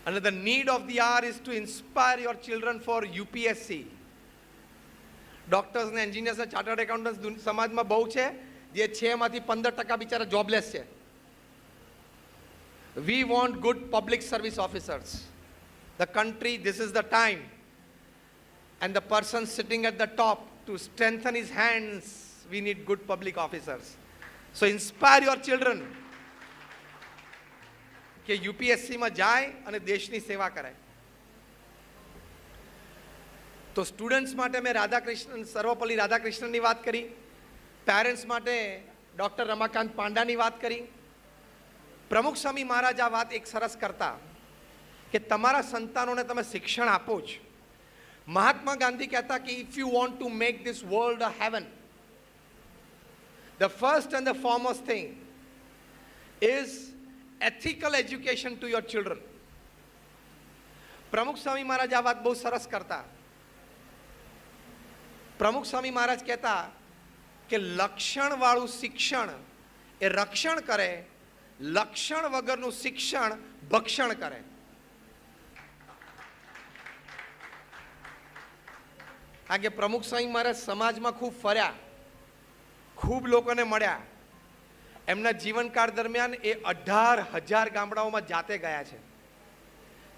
And the need of the hour is to inspire your children for UPSC. Doctors ને engineers ને chartered accountants સમાજમાં બહુ છે, જે 6માંથી 15% બિચારા જોબલેસ છે. We want good public service officers. The country, this is the time. And the person sitting at the top, to strengthen his hands, we need good public officers. So inspire your children કે યુપીએસસીમાં જાય અને દેશની સેવા કરે. તો students માટે મેં રાધાકૃષ્ણન, સર્વપલ્લી રાધાકૃષ્ણનની વાત કરી. પેરેન્ટ્સ માટે ડૉક્ટર રમાકાંત પાંડાની વાત કરી. પ્રમુખ સ્વામી મહારાજ આ વાત એક સરસ કરતા કે તમારા સંતાનોને તમે શિક્ષણ આપો જ. મહાત્મા ગાંધી કહેતા કે if you want to make this world a heaven, the first and the foremost thing is ethical education to your children. પ્રમુખ સ્વામી મહારાજ આ વાત બહુ સરસ કરતા. પ્રમુખ સ્વામી મહારાજ કહેતા કે લક્ષણવાળું શિક્ષણ એ રક્ષણ કરે, લક્ષણ વગરનું શિક્ષણ ભક્ષણ કરે. કારણ કે પ્રમુખ સ્વામી મહારાજ સમાજમાં ખૂબ ફર્યા, ખૂબ લોકોને મળ્યા. એમના જીવનકાળ દરમિયાન એ 18,000 ગામડાઓમાં જાતે ગયા છે.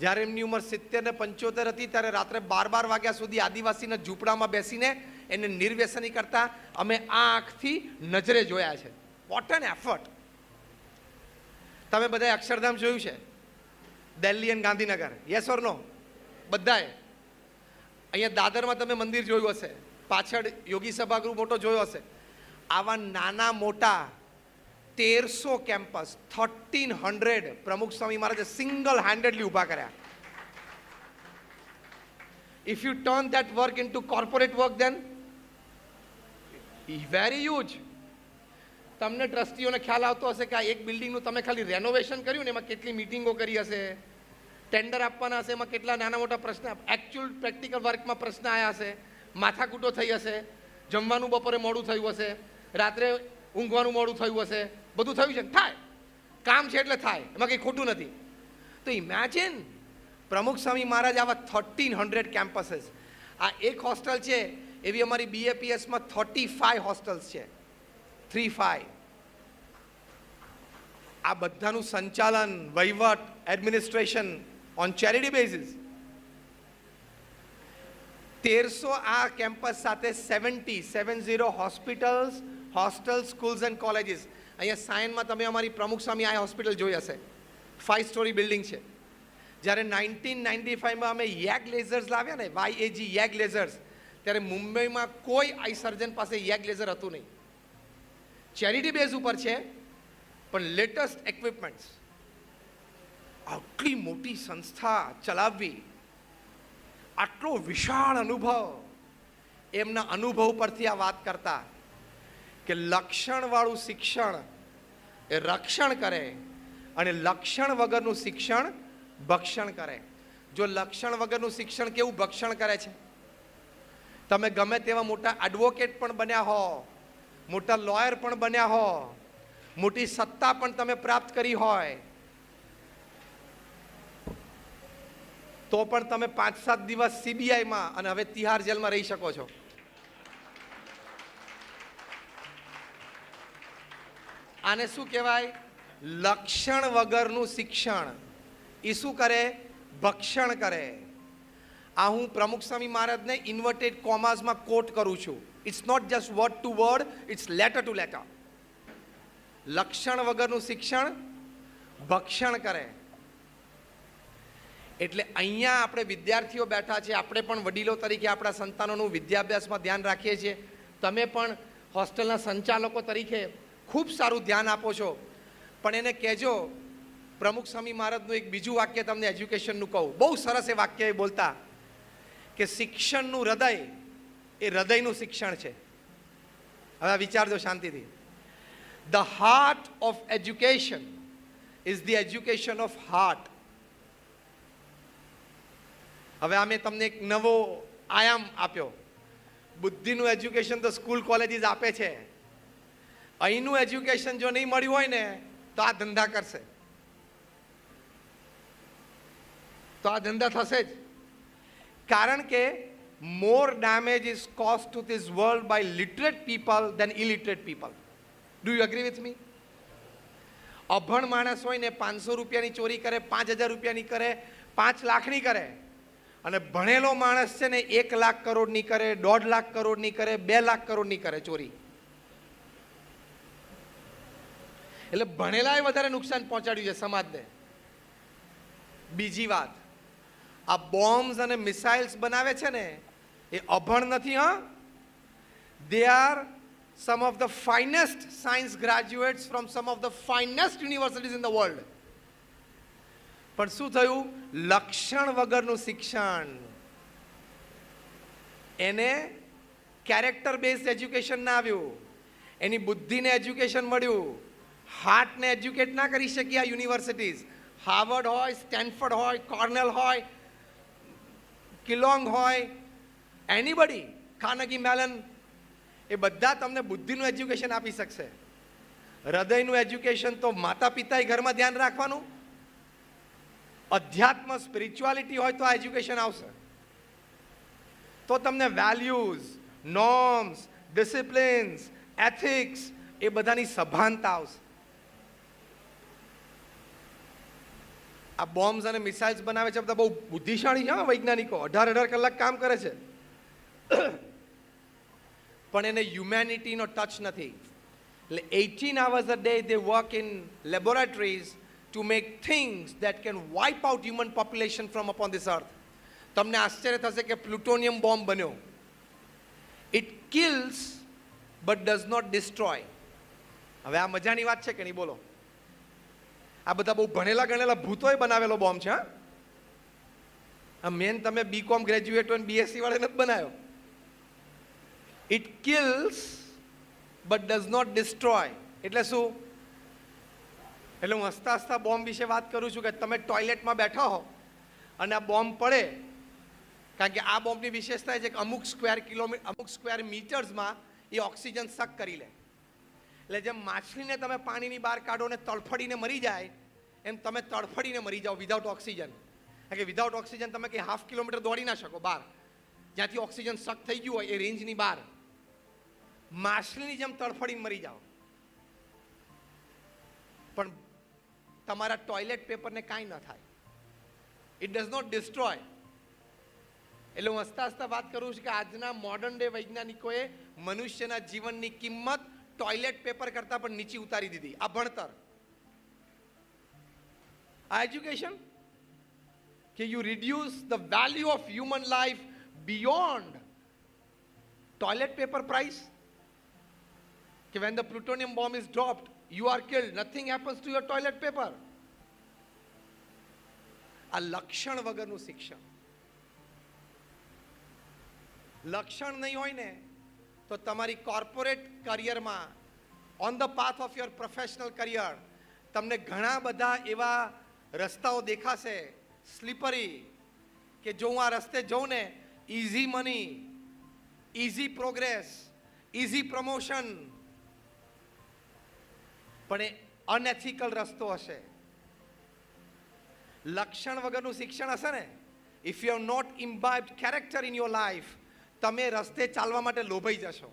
જ્યારે એમની ઉંમર 70 ને 75 હતી ત્યારે રાત્રે 12 વાગ્યા સુધી આદિવાસીના ઝૂંપડામાં બેસીને એને નિર્વ્યસની કરતા અમે આ આંખથી નજરે જોયા છે. What an effort. તમે બધાએ અક્ષરધામ જોયું છે, દિલ્હી અને ગાંધીનગર, યસ ઓર નો? બધાએ. અહીંયા દાદરમાં તમે મંદિર જોયું હશે, પાછળ યોગી સભાગૃહ મોટો જોયો હશે. આવા નાના મોટા 1300 કેમ્પસ, 1300 પ્રમુખ સ્વામી મહારાજે સિંગલ હેન્ડેડલી ઊભા કર્યા. If you turn that work into corporate work then very huge. તમને ટ્રસ્ટીઓને ખ્યાલ આવતો હશે કે આ એક બિલ્ડિંગનું તમે ખાલી રેનોવેશન કર્યું ને એમાં કેટલી મિટિંગો કરી હશે, ટેન્ડર આપવાના હશે, એમાં કેટલા નાના મોટા પ્રશ્ન, એકચ્યુઅલ પ્રેક્ટિકલ વર્કમાં પ્રશ્ન આવ્યા હશે, માથાકૂટો થઈ હશે, જમવાનું બપોરે મોડું થયું હશે, રાત્રે ઊંઘવાનું મોડું થયું હશે, બધું થયું છે. થાય, કામ છે એટલે થાય, એમાં કંઈ ખોટું નથી. તો ઇમેજિન પ્રમુખ સ્વામી મહારાજ આવા 1300 કેમ્પસીસ. આ એક હોસ્ટેલ છે એવી અમારી બીએપીએસમાં 35 હોસ્ટેલ્સ છે, 35. આ બધાનું સંચાલન, વહીવટ, એડમિનિસ્ટ્રેશન ઓન ચેરિટી બેઝિસ. 1300 આ કેમ્પસ સાથે 70 hospitals, hostel, schools and colleges. અહીંયા સાયનમાં તમે અમારી પ્રમુખ સ્વામી આઈ હોસ્પિટલ જોઈ હશે, 5 સ્ટોરી બિલ્ડિંગ છે. જ્યારે 1995માં અમે યેગ લેઝર્સ લાવ્યા ને, YAG યેગ લેઝર્સ, ત્યારે મુંબઈમાં કોઈ આઈ સર્જન પાસે યેગ લેઝર હતું નહીં. ચેરિટી બેઝ ઉપર છે પણ લેટેસ્ટ ઇક્વિપમેન્ટ્સ. આટલી મોટી સંસ્થા ચલાવવી, આટલો વિશાળ અનુભવ. એમના અનુભવ પરથી આ વાત કરતા કે લક્ષણવાળું શિક્ષણ એ રક્ષણ કરે અને લક્ષણ વગરનું શિક્ષણ ભક્ષણ કરે. જો લક્ષણ વગરનું શિક્ષણ કેવું ભક્ષણ કરે છે? તમે ગમે તેવા મોટા એડવોકેટ પણ બન્યા હો, મોટા લોયર પણ બન્યા હો, મોટી સત્તા પણ તમે પ્રાપ્ત કરી હોય, તો પણ તમે 5-7 દિવસ સીબીઆઈમાં અને હવે તિહાર જેલમાં રહી શકો છો. આને શું કહેવાય? લક્ષણ વગરનું શિક્ષણ. એ શું કરે? ભક્ષણ કરે. આ હું પ્રમુખ સ્વામી મહારાજને ઇન્વર્ટેડ કોમાસમાં કોટ કરું છું. It's not just word to word, it's letter to letter. લક્ષણ વગરનું શિક્ષણ ભક્ષણ કરે. એટલે અહીંયા આપણે વિદ્યાર્થીઓ બેઠા છે, આપણે પણ વડીલો તરીકે આપણા સંતાનોનું વિદ્યાભ્યાસમાં ધ્યાન રાખીએ છીએ. તમે પણ હોસ્ટેલના સંચાલકો તરીકે ખૂબ સારું ધ્યાન આપો છો. પણ એને કહેજો, પ્રમુખ સ્વામી મહારાજનું એક બીજું વાક્ય તમને એજ્યુકેશનનું કહું, બહુ સરસ એ વાક્ય એ બોલતા કે શિક્ષણનું હૃદય એ હૃદયનું શિક્ષણ છે. હવે વિચારજો શાંતિથી. The heart of education is the education of heart. હવે અમે તમને એક નવો આયામ આપ્યો. બુદ્ધિનું એજ્યુકેશન તો સ્કૂલ કોલેજીસ આપે છે. અહીંનું એજ્યુકેશન જો નહીં મળ્યું હોય ને તો આ ધંધા કરશે. તો આ ધંધા થશે જ. કારણ કે more damage is caused to this world by literate people than illiterate people. Do you agree with me? અભણ માણસ હોય ને 500 રૂપિયાની ચોરી કરે, 5000 રૂપિયાની કરે, 5 લાખની કરે, અને ભણેલો માણસ છે ને 1 લાખ કરોડની કરે, 1.5 લાખ કરોડની કરે, 2 લાખ કરોડની કરે ચોરી. એટલે ભણેલાએ વધારે નુકસાન પહોંચાડ્યું છે સમાજને. બીજી વાત, આ બોમ્બ્સ અને મિસાઇલ્સ બનાવે છે ને એ અભણ નથી. હા, they are some of the finest science graduates from some of the finest universities in the world. પણ શું થયું? લક્ષણ વગરનું શિક્ષણ. એને કેરેક્ટર બેઝડ એજ્યુકેશન ના આવ્યું, એની બુદ્ધિને એજ્યુકેશન મળ્યું. હાર્ટને એજ્યુકેટ ના કરી શકી આ યુનિવર્સિટીઝ. હાર્વર્ડ હોય, સ્ટેનફર્ડ હોય, કોર્નેલ હોય, કિલોંગ હોય, એનીબડી, કાર્નેગી મેલન, એ બધા તમને બુદ્ધિનું એજ્યુકેશન આપી શકશે. હૃદયનું એજ્યુકેશન તો માતા પિતાએ ઘરમાં ધ્યાન રાખવાનું. અધ્યાત્મ સ્પિરિચ્યુઆલિટી હોય તો આ એજ્યુકેશન આવશે. તો તમને વેલ્યુઝ, નોર્મ્સ, ડિસિપ્લિન્સ, એથિક્સ એ બધાની સભાનતા આવશે. આ બોમ્બ્સ અને મિસાઇલ્સ બનાવે છે બધા બહુ બુદ્ધિશાળી છે વૈજ્ઞાનિકો. 18 કલાક કામ કરે છે, પણ એને હ્યુમેનિટીનો ટચ નથી. એટલે 18 hours a day they work in laboratories to make things that can wipe out human population from upon this earth. તમને આશ્ચર્ય થશે કે પ્લુટોનિયમ બોમ્બ બન્યો. It kills but does not destroy. હવે આ મજાની વાત છે કે નહીં બોલો? આ બધા બહુ ભણેલા ગણેલા ભૂતોએ બનાવેલો બોમ્બ છે. હા, મેન તમે બીકોમ ગ્રેજ્યુએટ હોય બીએસસી વાળે નથી બનાવ્યો. It kills but does not destroy. એટલે શું? એટલે હું હસતા હસતા બોમ્બ વિશે વાત કરું છું કે તમે ટોયલેટમાં બેઠા હો અને આ બોમ્બ પડે, કારણ કે આ બોમ્બની વિશેષતા છે કે અમુક સ્ક્વેર મીટર્સમાં એ ઓક્સિજન સક કરી લે. એટલે જેમ માછલીને તમે પાણીની બહાર કાઢો ને તડફડીને મરી જાય, એમ તમે તડફડીને મરી જાઓ વિધાઉટ ઓક્સિજન. કારણ કે વિધાઉટ ઓક્સિજન તમે કે 0.5 કિલોમીટર દોડી ના શકો બહાર, જ્યાંથી ઓક્સિજન સક થઈ ગયું હોય એ રેન્જની બહાર. માછલીની જેમ તડફડીને મરી જાઓ. પણ તમારા ટોયલેટ પેપરને કાંઈ ન થાય. It does not destroy. એટલે હું હસતા હસતા વાત કરું છું કે આજના મોડર્ન ડે વૈજ્ઞાનિકોએ મનુષ્યના જીવનની કિંમત ટોયલેટ પેપર કરતાં પણ નીચી ઉતારી દીધી. આ ભણતર, આ એજ્યુકેશન, કે you reduce the value of human life beyond toilet paper price. કે when the plutonium bomb is dropped, you are killed, nothing happens to your toilet paper. આ લક્ષણ વગરનું શિક્ષણ. લક્ષણ નહીં હોય ને તો તમારી કોર્પોરેટ કરિયરમાં, on the path of your professional career, તમને ઘણા બધા એવા રસ્તાઓ દેખાશે સ્લીપરી, કે જો હું આ રસ્તે જઉં ને, easy money, easy progress, easy promotion, પણ એ અનએથિકલ રસ્તો હશે. લક્ષણ વગરનું શિક્ષણ હશે ને, if you have not imbibed character in your life, તમે રસ્તે ચાલવા માટે લોભાઈ જશો.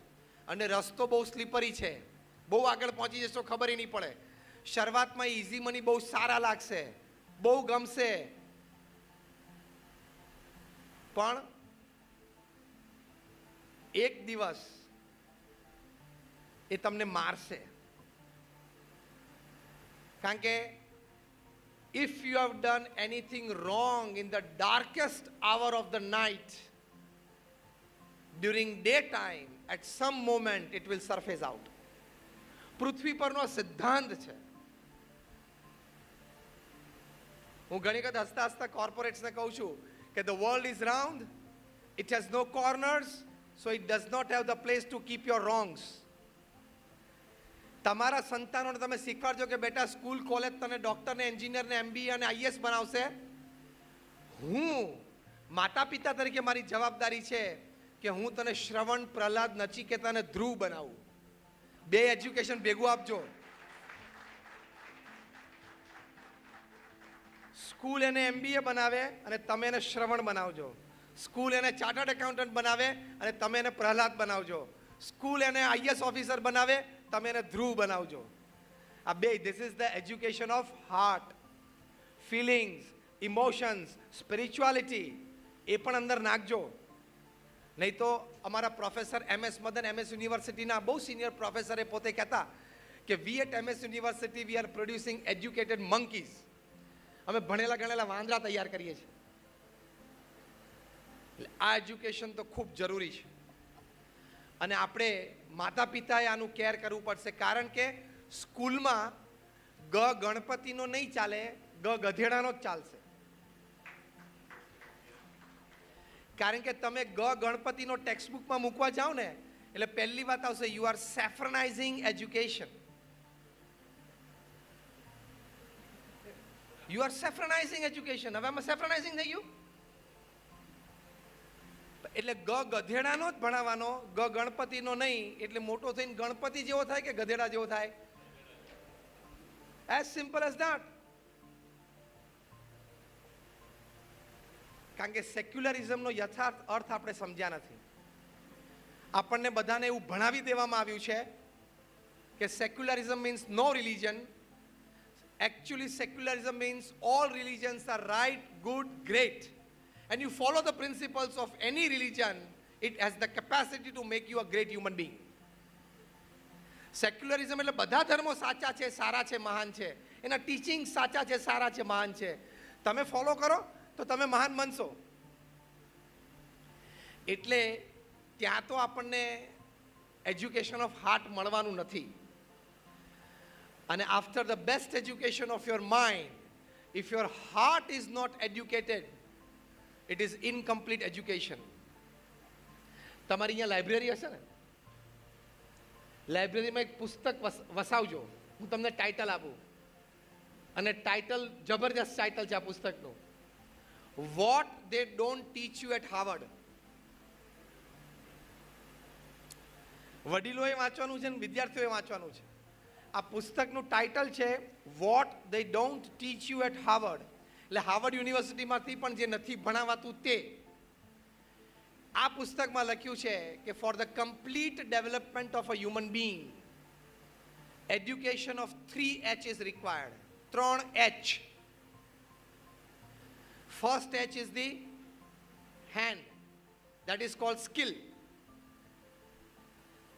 અને રસ્તો બહુ સ્લીપરી છે, બહુ આગળ પહોંચી જશો ખબર નહીં પડે. શરૂઆતમાં ઇઝી મની બહુ સારા લાગશે, બહુ ગમશે, પણ એક દિવસ એ તમને મારશે. કારણ કે if you have done anything wrong in the darkest hour of the night, during daytime, at some moment it will surface out. પૃથ્વી પરનો સિદ્ધાંત છે. હું ઘણી વખત હસતા હસતા કોર્પોરેટ્સને કહું છું કે the world is round, it has no corners, so it does not have the place to keep your wrongs. તમારા સંતાનોને તમે શીખવાડજો કે બેટા સ્કૂલ કોલેજ તને ડોક્ટરને, એન્જિનિયરને, MBA અને IAS બનાવશે. હું માતા પિતા તરીકે મારી જવાબદારી છે કે હું તને શ્રવણ, પ્રહલાદ, નચિકેતા અને ધ્રુવ બનાવું. બે એજ્યુકેશન ભેગું આપજો. સ્કૂલ એને MBA બનાવે અને તમે એને શ્રવણ બનાવજો. સ્કૂલ એને ચાર્ટર્ડ એકાઉન્ટન્ટ બનાવે અને તમે એને પ્રહલાદ બનાવજો. સ્કૂલ એને IAS ઓફિસર બનાવે, તમે એને ધ્રુવ બનાવજો. આ બે, this is the education of heart. Feelings, emotions, spirituality એ પણ અંદર નાખજો. નહીં તો અમારા પ્રોફેસર MS મદન MS યુનિવર્સિટીના બહુ સિનિયર પ્રોફેસરે પોતે કહેતા કે we at MS university we are producing educated monkeys. અમે ભણેલા ગણેલા વાંદરા તૈયાર કરીએ છીએ. એટલે આ એજ્યુકેશન તો ખૂબ જરૂરી છે અને આપણે માતા પિતાએ આનું કેર કરવું પડશે. કારણ કે સ્કૂલમાં ગણપતિનો નહીં ચાલે, ગધેડાનો જ ચાલશે. કારણ કે તમે ગણપતિનો ટેક્સ્ટબુકમાં મૂકવા જાઓ ને એટલે પહેલી વાત આવશે, you are saffronising education. You are saffronising education. હવે આમાં સેફ્રનાઇઝિંગ થઈ ગયું. એટલે ગધેડાનો જ ભણાવવાનો, ગણપતિનો નહીં. એટલે મોટો થઈને ગણપતિ જેવો થાય કે ગધેડા જેવો થાય? As simple as that. કારણ કે સેક્યુલરિઝમનો યથાર્થ અર્થ આપણે સમજ્યા નથી. આપણને બધાને એવું ભણાવી દેવામાં આવ્યું છે કે secularism means no religion. Actually, secularism means all religions are right, good, great. And you follow the principles of any religion, it has the capacity to make you a great human being. Secularism એટલે બધા ધર્મો સાચા છે, સારા છે, મહાન છે. એના teaching સાચા છે, સારા છે, મહાન છે. તમે ફોલો કરો તો તમે મહાન બનશો. એટલે ત્યાં તો આપણને એજ્યુકેશન ઓફ હાર્ટ મળવાનું નથી. And after the best education of your mind, if your heart is not educated, it is incomplete education. તમારી અહીંયા લાઇબ્રેરી હશે ને, લાઇબ્રેરીમાં એક પુસ્તક વસાવજો. હું તમને ટાઇટલ આપું અને ટાઇટલ જબરજસ્ત ટાઇટલ છે આ પુસ્તકનું, what they don't teach you at Harvard. વડીલોએ વાંચવાનું છે ને વિદ્યાર્થીઓએ વાંચવાનું છે. આ પુસ્તકનું ટાઇટલ છે what they don't teach you at Harvard. એટલે હાર્વર્ડ યુનિવર્સિટીમાંથી પણ જે નથી ભણાવાતું તે. આ પુસ્તકમાં લખ્યું છે કે for the complete development of a human being, education of 3 H is required. 3 H. First H is the hand, that is called skill.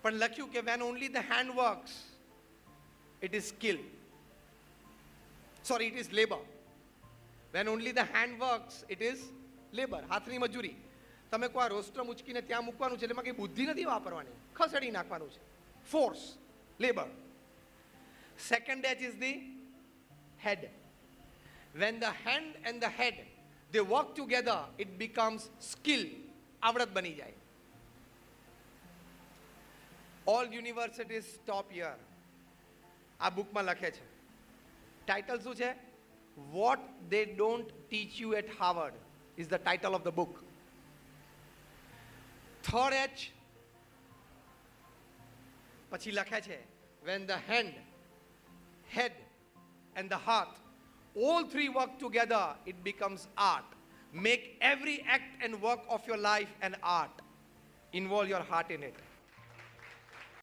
પણ લખ્યું કે when only the hand works, it is skill. Sorry, it is labor. When only the hand works, it is labor. હાથની મજૂરી. તમે કોઈ રોસ્ટ્રમ ઉચકીને ત્યાં મૂકવાનું છે એટલે એમાં કંઈ બુદ્ધિ નથી વાપરવાની, ખસેડી નાખવાનું છે. Force, labour. Second H is the head. When the hand and the head they work together, it becomes skill. આવડત બની જાય. All universities stop here. આ બુકમાં લખે છે. ટાઇટલ શું છે? What they don't teach you at Harvard is the title of the book. Third H પછી લખે છે when the hand, head and the heart all three work together, it becomes art. Make every act and work of your life an art. Involve your heart in it.